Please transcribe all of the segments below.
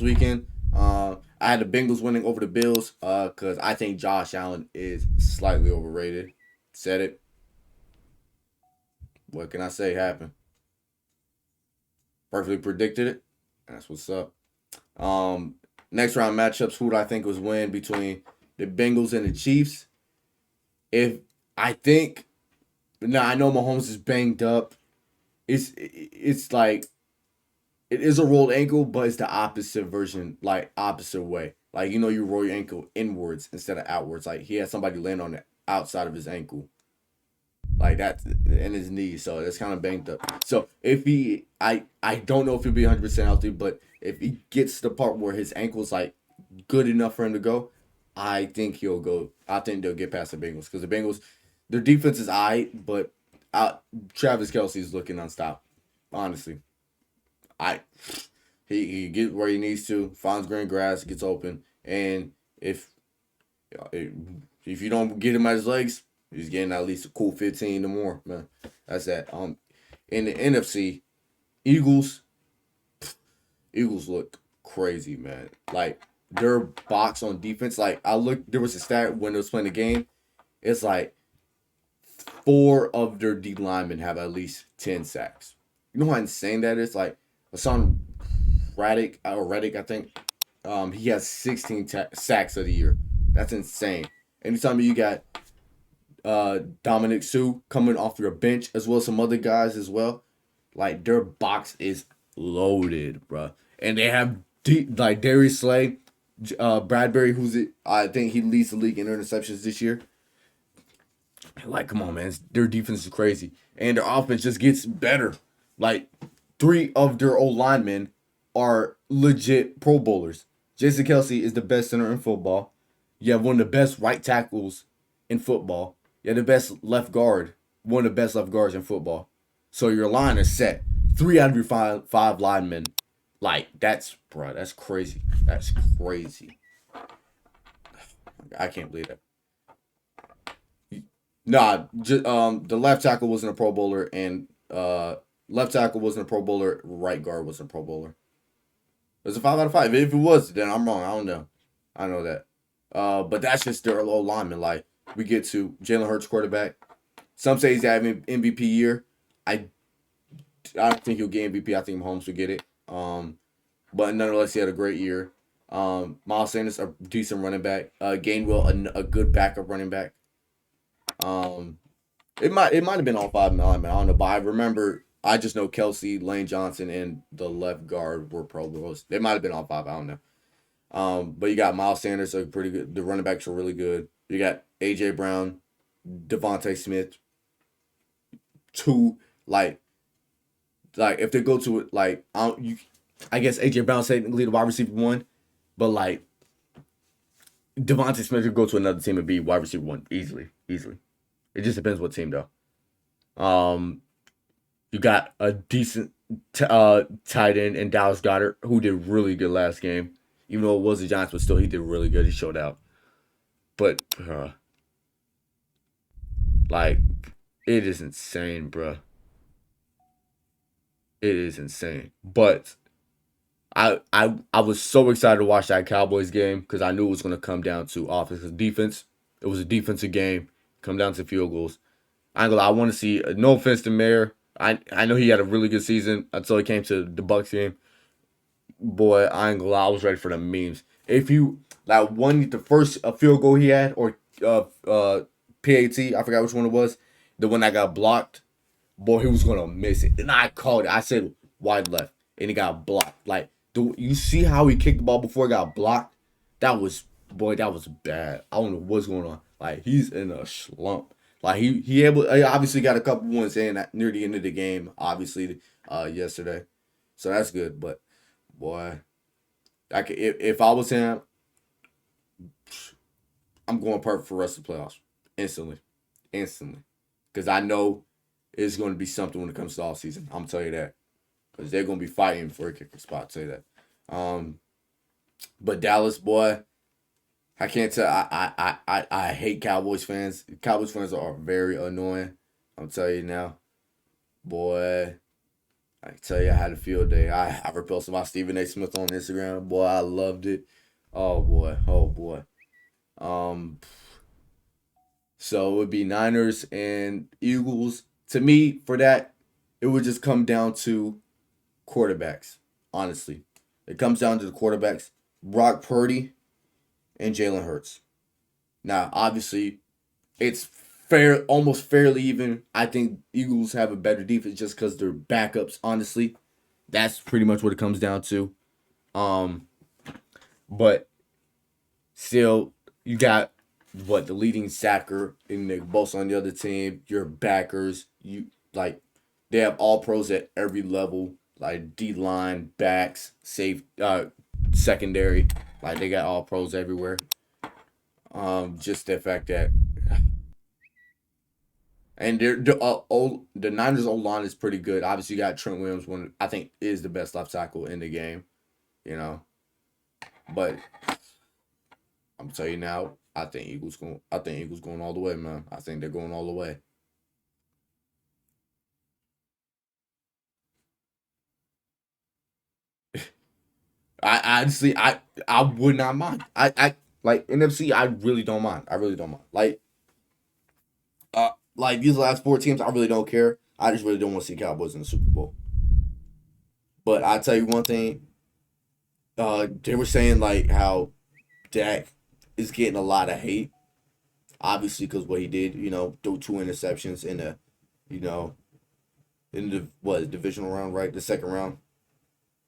weekend. I had the Bengals winning over the Bills because I think Josh Allen is slightly overrated. Said it. What can I say happened? Perfectly predicted it. That's what's up. Um, Next round matchups, who do I think was win between the Bengals and the Chiefs? If I think now I know Mahomes is banged up. It's like it is a rolled ankle, but it's the opposite version, like opposite way. Like you roll your ankle inwards instead of outwards. Like he had somebody land on the outside of his ankle, like that, in his knee. So that's kind of banged up. So if I don't know if he'll be 100% healthy, but if he gets to the part where his ankle's like good enough for him to go, I think he'll go. I think they'll get past the Bengals because the Bengals, their defense is but Travis Kelsey is looking unstoppable. Honestly, I he gets where he needs to, finds green grass, gets open, and if you don't get him at his legs, he's getting at least a cool 15 or more, man. That's that. In the NFC, Eagles Eagles look crazy, man. Like their box on defense. Like I looked, there was a stat when they was playing the game. It's like four of their D linemen have at least 10 sacks. You know how insane that is? Like Hassan Reddick, I think. He has 16 sacks of the year. That's insane. Anytime you got Dominic Sue coming off your bench as well as some other guys as well, like their box is loaded, bro. And they have like Darius Slay, Bradbury, I think he leads the league in interceptions this year. Like, come on, man, their defense is crazy, and their offense just gets better. Like, three of their old linemen are legit Pro Bowlers. Jason Kelsey is the best center in football. You have one of the best right tackles in football. You have the best left guard, one of the best left guards in football. So your line is set. Three out of your five linemen. Like, that's crazy. That's crazy. I can't believe that. Nah, the left tackle wasn't a Pro Bowler, and left tackle wasn't a Pro Bowler. Right guard wasn't a Pro Bowler. It was a 5 out of 5. If it was, then I'm wrong. I don't know. I know that. But that's just their low lineman. Like we get to Jalen Hurts quarterback. Some say he's having MVP year. I I don't think he'll get MVP. I think Mahomes will get it. But nonetheless, he had a great year. Miles Sanders, a decent running back. Gainwell, a good backup running back. Um, it might have been all five linemen. I don't know, but I remember. I just know Kelsey, Lane Johnson, and the left guard were Pro Bowls. They might have been all five. I don't know. But you got Miles Sanders, are pretty good. The running backs are really good. You got AJ Brown, Devontae Smith, two like if they go to it I guess AJ Brown technically the wide receiver one, but like Devontae Smith could go to another team and be wide receiver one easily, easily. It just depends what team though. Um, you got a decent tight end in Dallas Goddard who did really good last game, even though it was the Giants, but still he did really good. He showed out, but like it is insane, bruh. It is insane, but I was so excited to watch that Cowboys game because I knew it was going to come down to offense and defense. It was a defensive game, come down to field goals. I ain't gonna lie, I want to see. No offense to Mayer, I know he had a really good season until he came to the Bucks game. Boy, I ain't gonna lie, I was ready for the memes. If you like one the first field goal he had or PAT, I forgot which one it was, the one that got blocked. Boy, he was gonna miss it, and I called it. I said wide left, and he got blocked. Like, do you see how he kicked the ball before it got blocked? That was bad. I don't know what's going on. Like, he's in a slump. Like he obviously got a couple ones in near the end of the game, obviously, yesterday. So that's good. But boy, if I was him, I'm going perfect for the rest of the playoffs instantly, instantly, because I know it's going to be something when it comes to off season. I'm gonna tell you that because they're going to be fighting for a kicker spot. I'll tell you that. But Dallas, boy, I can't tell. I hate Cowboys fans. Cowboys fans are very annoying. I'm telling you now, boy. I can tell you I had a field day. I reposted my Stephen A. Smith on Instagram. Boy, I loved it. Oh boy. Oh boy. Um so it would be Niners and Eagles. To me, for that, it would just come down to quarterbacks. Honestly. It comes down to the quarterbacks. Brock Purdy and Jalen Hurts. Now, obviously, it's fair, almost fairly even. I think Eagles have a better defense just because they're backups. Honestly, that's pretty much what it comes down to. Um, but still, you got what the leading sacker in the both on the other team. Your backers, you like, they have all pros at every level, like D line, backs, safe, secondary. Like they got all pros everywhere. Just the fact that and the Niners O line is pretty good. Obviously, you got Trent Williams, one I think is the best left tackle in the game. You know, but I'm gonna tell you now, I think Eagles going. I think Eagles going all the way, man. I think they're going all the way. I honestly, I would not mind. I like NFC. I really don't mind. I really don't mind. Like these last four teams, I really don't care. I just really don't want to see Cowboys in the Super Bowl. But I tell you one thing, they were saying like how Dak is getting a lot of hate, obviously because what he did, threw two interceptions in the, you know, in the what divisional round, right? The second round,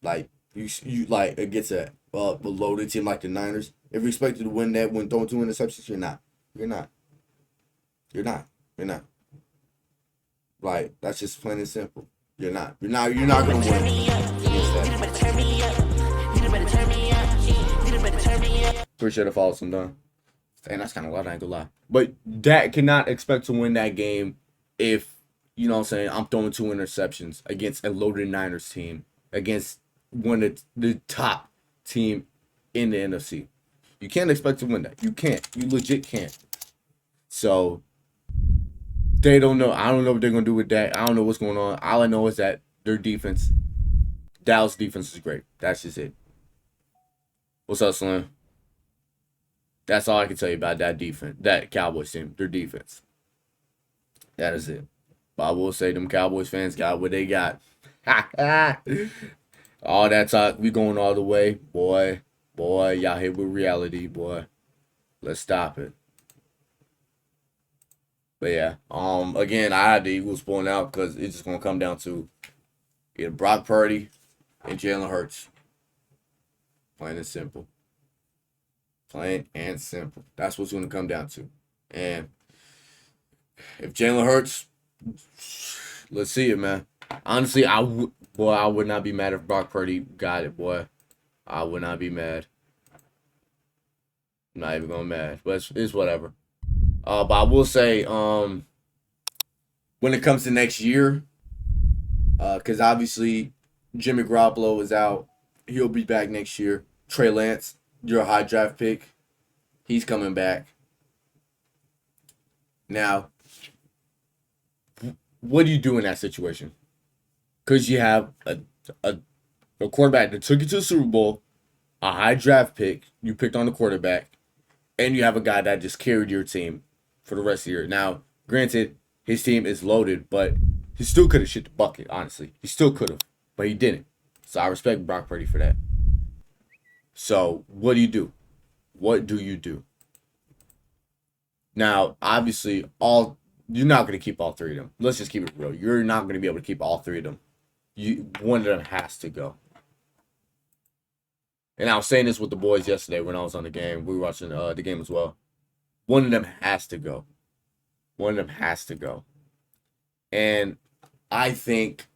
like you like against a loaded team like the Niners. If you're expected to win that when throwing two interceptions, you're not. You're not. You're not. You're not. Like that's just plain and simple. You're not. You're not. You're not gonna win against that. Appreciate the follow, some done. And that's kind of loud, I ain't gonna lie. But Dak cannot expect to win that game if, you know what I'm saying, I'm throwing two interceptions against a loaded Niners team, against one of the top team in the NFC. You can't expect to win that. You can't. You legit can't. So they don't know. I don't know what they're gonna do with that. I don't know what's going on. All I know is that their defense, Dallas defense is great. That's just it. What's up, Slim? That's all I can tell you about that defense, that Cowboys team, their defense. That is it. But I will say them Cowboys fans got what they got. All that talk, we going all the way. Boy, y'all here with reality, boy. Let's stop it. But yeah, again, I had the Eagles pulling out because it's just gonna come down to either Brock Purdy and Jalen Hurts. Plain and simple. Plain and simple. That's what's gonna come down to. And if Jalen Hurts, let's see it, man. Honestly, I would not be mad if Brock Purdy got it, boy. I would not be mad. I'm not even gonna be mad, but it's whatever. But I will say, when it comes to next year, because obviously Jimmy Garoppolo is out, he'll be back next year. Trey Lance, your high draft pick, he's coming back. Now, what do you do in that situation? Because you have a quarterback that took you to the Super Bowl, a high draft pick, you picked on the quarterback, and you have a guy that just carried your team for the rest of the year. Now, granted, his team is loaded, but he still could have shit the bucket, honestly. He still could have, but he didn't. So I respect Brock Purdy for that. So what do you do? What do you do? Now, obviously, you're not going to keep all three of them. Let's just keep it real. You're not going to be able to keep all three of them. One of them has to go. And I was saying this with the boys yesterday when I was on the game. We were watching the game as well. One of them has to go. One of them has to go. And I think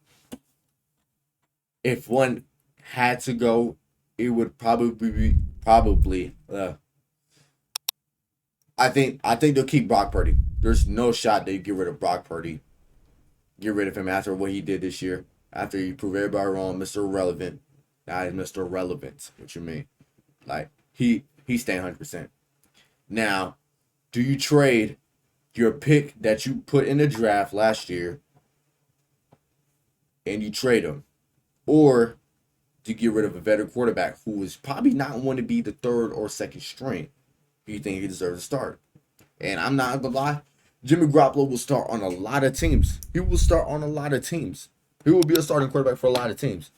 if one had to go, it would probably I think they'll keep Brock Purdy. There's no shot they get rid of Brock Purdy. Get rid of him after what he did this year. After he proved everybody wrong, Mr. Irrelevant. Now he's Mr. Irrelevant. What you mean? Like he's staying 100%. Now, do you trade your pick that you put in the draft last year and you trade him, or to get rid of a veteran quarterback who is probably not going to be the third or second string, you think he deserves to start. And I'm not gonna lie, Jimmy Garoppolo will start on a lot of teams. He will start on a lot of teams. He will be a starting quarterback for a lot of teams.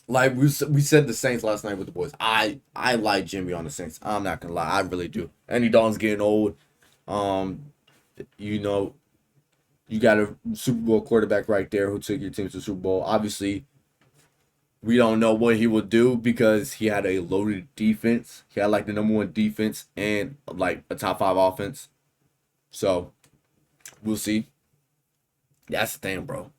Like we said the Saints last night with the boys. I like Jimmy on the Saints. I'm not gonna lie, I really do. Andy Dalton's getting old. You know, you got a Super Bowl quarterback right there who took your team to the Super Bowl. Obviously, we don't know what he will do because he had a loaded defense. He had like the #1 defense and like a top 5 offense. So we'll see. That's the thing, bro.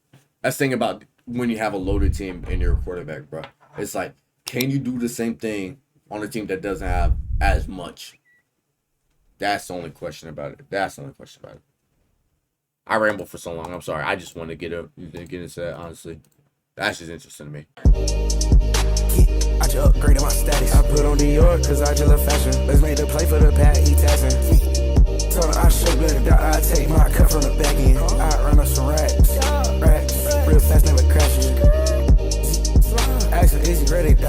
That's the thing about when you have a loaded team and you're a quarterback, bro. It's like, can you do the same thing on a team that doesn't have as much? That's the only question about it. I rambled for so long. I'm sorry. I just want to get into that, honestly. That's just interesting to me. I just upgraded my status. I put on Dior cause I just love fashion. Let's make the play for the pad, he taxing. Told her I should better die.